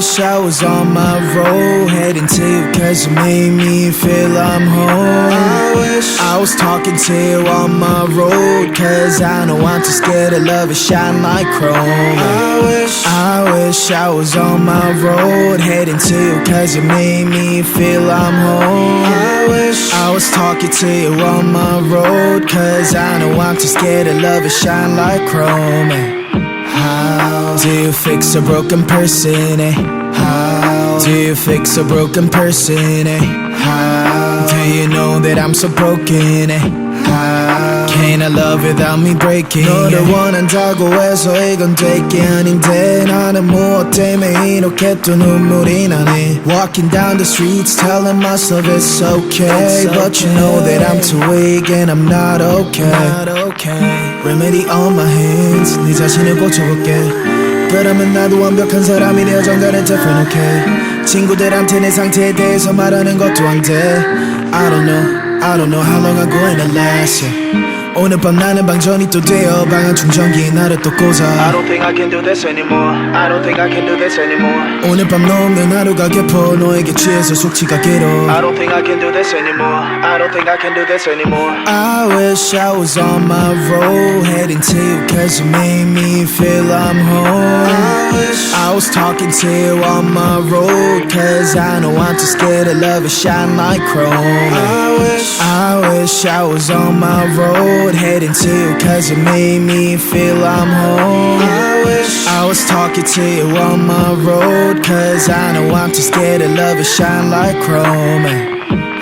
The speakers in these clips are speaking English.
wish I was on my road, heading to you cause you made me feel I'm home. I wish I was talking to you on my road, cause I know I'm too scared to love and shine like chrome. I wish I was on my road, heading to you cause you made me feel I'm home. I wish I was talking to you on my road, cause I know I'm too scared to love and shine like chrome. How do you fix a broken person, eh? How do you fix a broken person, eh? How do you know that I'm so broken, eh? How can I love without me breaking? 너를 원한다고 해서 이건 될 게 아닌데 나는 무엇 때문에 이렇게 또 눈물이 나네. Walking down the streets telling myself it's okay, but you know that I'm too weak and I'm not okay. Remedy on my hands, 네 자신을 고쳐볼게. 그러면 나도 완벽한 사람이 되어 정갈은 different, okay. 친구들한테 내 상태에 대해서 말하는 것도 안 돼. I don't know how long I'm going to last, yeah. 오늘 밤 나는 방전이 또 되어 방한 충전기에 나를 또 꽂아. I don't think I can do this anymore. I don't think I can do this anymore. 오늘 밤 너 없는 하루가 깊어 너에게 취해서 숙취가 길어. I don't think I can do this anymore. I don't think I can do this anymore. I wish I was on my road, heading to you cause you made me feel I'm home. I wish I was talking to you on my road, cause I know I'm too scared to love and shine like chrome. I wish I was on my road, heading to you cause you made me feel I'm home. I wish I was talking to you on my road, cause I know I'm too scared to love and shine like chrome.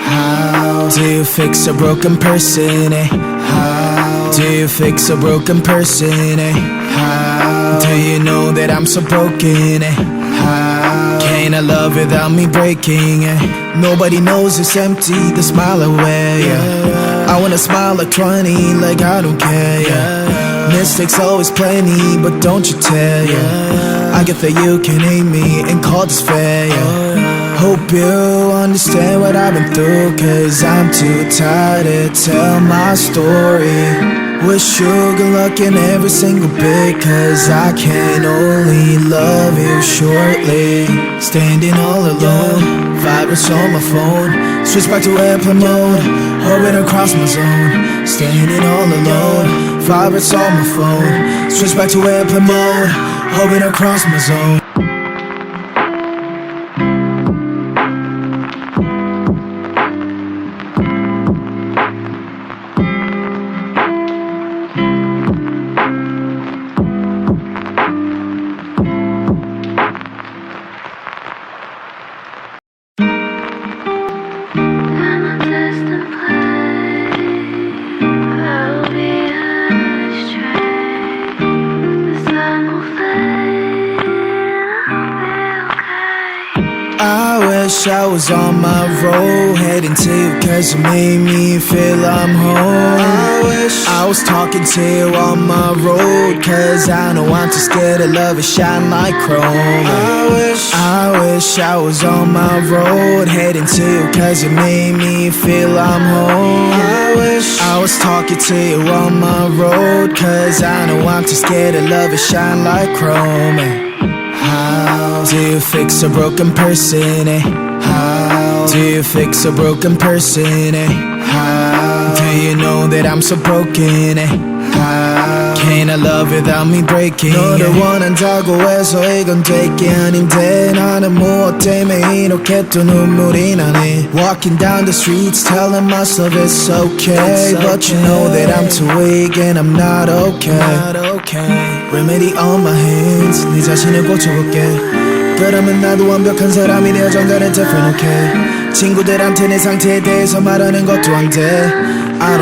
How do you fix a broken person, eh? How do you fix a broken person, eh? How do you know that I'm so broken, eh? How can I love without me breaking, eh? Nobody knows it's empty, the smile away, yeah. I wanna smile like 20, like I don't care, yeah. Mistakes always plenty, but don't you tell, yeah. I get that you can hate me and call this fair, yeah. Hope you understand what I've been through, cause I'm too tired to tell my story. Wish you good luck in every single bit, cause I can only love you shortly. Standing all alone, vibrates on my phone. Switch back to airplane mode, orbit across my zone. Standing all alone, vibrates on my phone. Switch back to airplane mode, orbit across my zone. I wish I was on my road, heading to you cause you made me feel I'm home. I wish I was talking to you on my road, cause I know I'm too scared to love and shine like chrome. I wish I was on my road, heading to you cause you made me feel I'm home. I wish I was talking to you on my road, cause I know I'm too scared to love and shine like chrome. How do you fix a broken person, eh? How do you fix a broken person, eh? How do you know that I'm so broken, eh? How can I love without me breaking? 너를 원한다고 해서 이건 될 게 아닌데 나는 무엇 때문에 이렇게 또 눈물이 나네. Walking down the streets telling myself it's okay, but you know that I'm too weak and I'm not okay. Remedy on my hands, 네 자신을 고쳐볼게. 그러면 나도 완벽한 사람이 되어 정갈은 different, okay. 친구들한테 내 상태에 대해서 말하는 것도 안 돼. I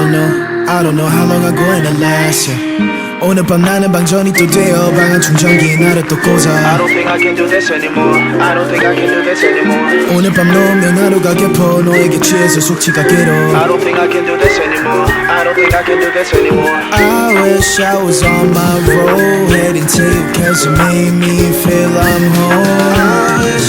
don't know how long I'm going to last, yeah. 오늘 밤 나는 방전이 또 되어 방한 충전기에 나를 또 꽂아. I don't think I can do this anymore. I don't think I can do this anymore. 오늘 밤 너 없는 하루가 깊어 너에게 취해서 숙취가 길어. I don't think I can do this anymore. I don't think I can do this anymore. I wish I was on my road, heading to you cause you made me feel I'm home.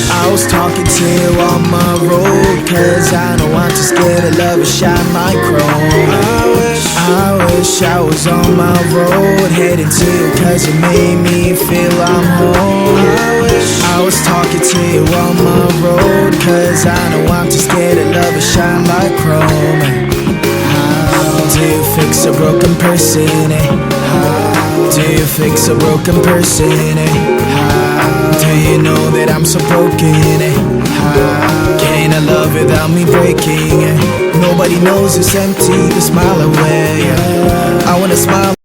I was talking to you on my road, cause I know I'm too scared to love and shine like chrome. I wish wish I was on my road, heading to you cause it made me feel I'm home. I was talking to you on my road, cause I know I'm too scared to love and shine like chrome. How do you fix a broken person, eh? How do you fix a broken person, eh? How do you know that I'm so broken, eh? How can I love without me breaking, eh? Nobody knows it's empty, the smile away, yeah. I wanna smile